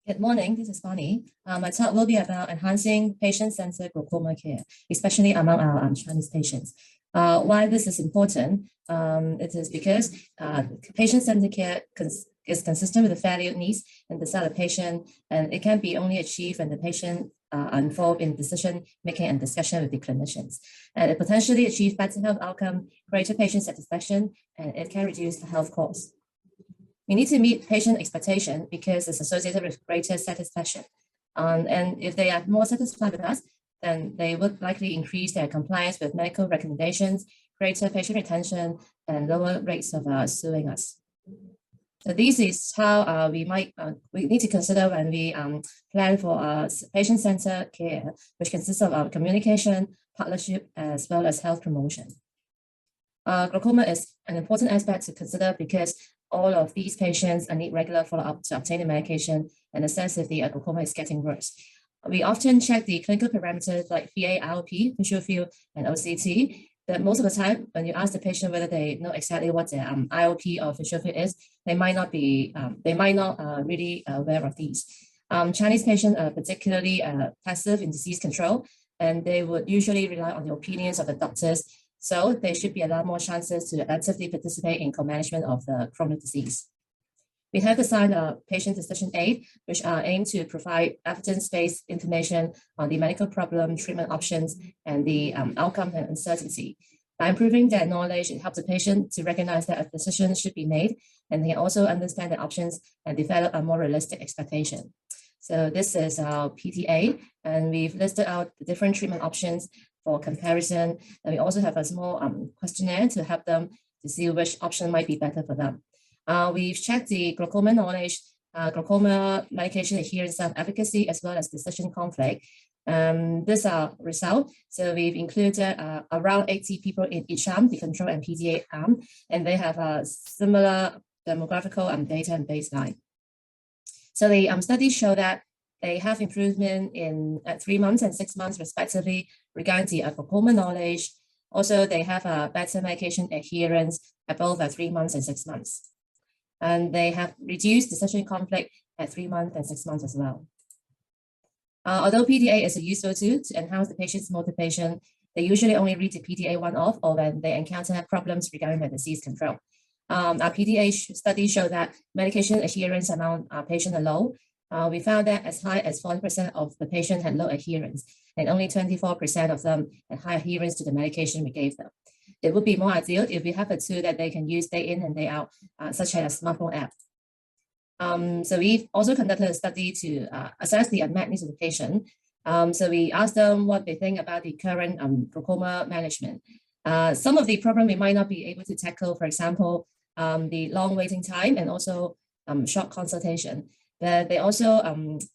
Good morning, this is Bonnie. My talk will be about enhancing patient-centered glaucoma care, especially among our Chinese patients. Why this is important? It is because patient-centered care is consistent with the value needs and desire of the patient, and it can be only achieved when the patient are involved in decision making and discussion with the clinicians. And it potentially achieves better health outcome, greater patient satisfaction, and it can reduce the health costs. We need to meet patient expectation because it's associated with greater satisfaction. And if they are more satisfied with us, then they would likely increase their compliance with medical recommendations, greater patient retention, and lower rates of suing us. So this is how we need to consider when we plan for patient-centered care, which consists of communication, partnership, as well as health promotion. Glaucoma is an important aspect to consider because all of these patients need regular follow-up to obtain the medication and assess if the glaucoma is getting worse. We often check the clinical parameters like VA, IOP, visual field, and OCT. But most of the time, when you ask the patient whether they know exactly what their IOP or visual field is, they might not really aware of these. Chinese patients are particularly passive in disease control, and they would usually rely on the opinions of the doctors. So they should be allowed more chances to actively participate in co-management of the chronic disease. We have designed a patient decision aid, which aim to provide evidence-based information on the medical problem, treatment options, and the outcome and uncertainty. By improving their knowledge, it helps the patient to recognize that a decision should be made, and they can also understand the options and develop a more realistic expectation. So this is our PTA, and we've listed out the different treatment options for comparison. And we also have a small questionnaire to help them to see which option might be better for them. We've checked the glaucoma knowledge, glaucoma medication adherence and efficacy, as well as decision conflict. These are results. So we've included around 80 people in each arm, the control and PTA arm, and they have a similar demographical data and baseline. So the studies show that they have improvement in 3 months and 6 months respectively regarding the glaucoma knowledge. Also, they have a better medication adherence at both 3 months and 6 months. And they have reduced decision conflict at 3 months and 6 months as well. Although PDA is a useful tool to enhance the patient's motivation, they usually only read the PDA one-off or when they encounter problems regarding their disease control. Our PDA studies show that medication adherence among our patients are low. We found that as high as 40% of the patients had low adherence, and only 24% of them had high adherence to the medication we gave them. It would be more ideal if we have a tool that they can use day in and day out, such as a smartphone app. So we've also conducted a study to assess the unmet needs of the patient. So we asked them what they think about the current glaucoma management. Some of the problems we might not be able to tackle, for example, the long waiting time and also short consultation. But they also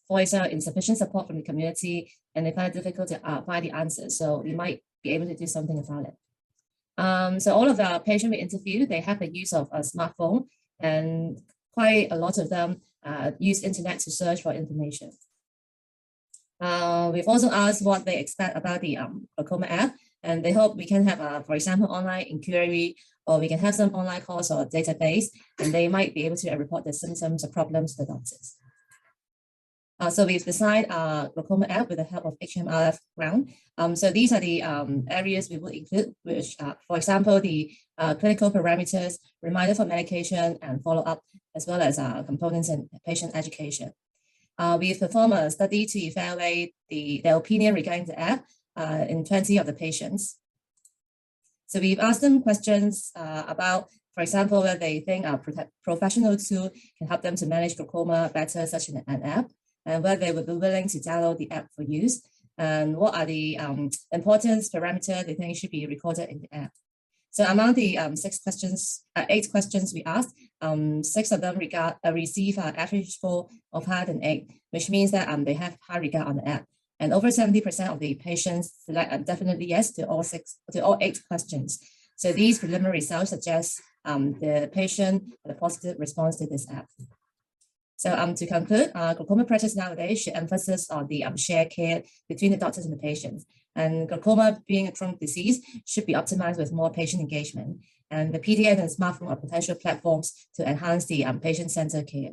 voice out insufficient support from the community, and they find it difficult to find the answers. So we might be able to do something about it. So all of our patients we interviewed, they have the use of a smartphone, and quite a lot of them use internet to search for information. We've also asked what they expect about the glaucoma app, and they hope we can have, for example, online inquiry, or we can have some online course or database, and they might be able to report the symptoms or problems to the doctors. So we've designed a glaucoma app with the help of HMRF ground. So these are the areas we will include, which, for example, the clinical parameters, reminder for medication and follow-up, as well as components and patient education. We've performed a study to evaluate their opinion regarding the app in 20 of the patients. So we've asked them questions about, for example, whether they think a professional tool can help them to manage glaucoma better, such as an app, and whether they would be willing to download the app for use, and what are the importance parameters they think should be recorded in the app. So among the 8 questions we asked, 6 of them receive an average score of higher than 8, which means that they have high regard on the app. And over 70% of the patients select definitely yes to all 8 questions. So these preliminary results suggest the patient had a positive response to this app. So to conclude, glaucoma practice nowadays should emphasize on the shared care between the doctors and the patients. And glaucoma, being a chronic disease, should be optimized with more patient engagement. And the PDA and smartphone are potential platforms to enhance the patient-centered care.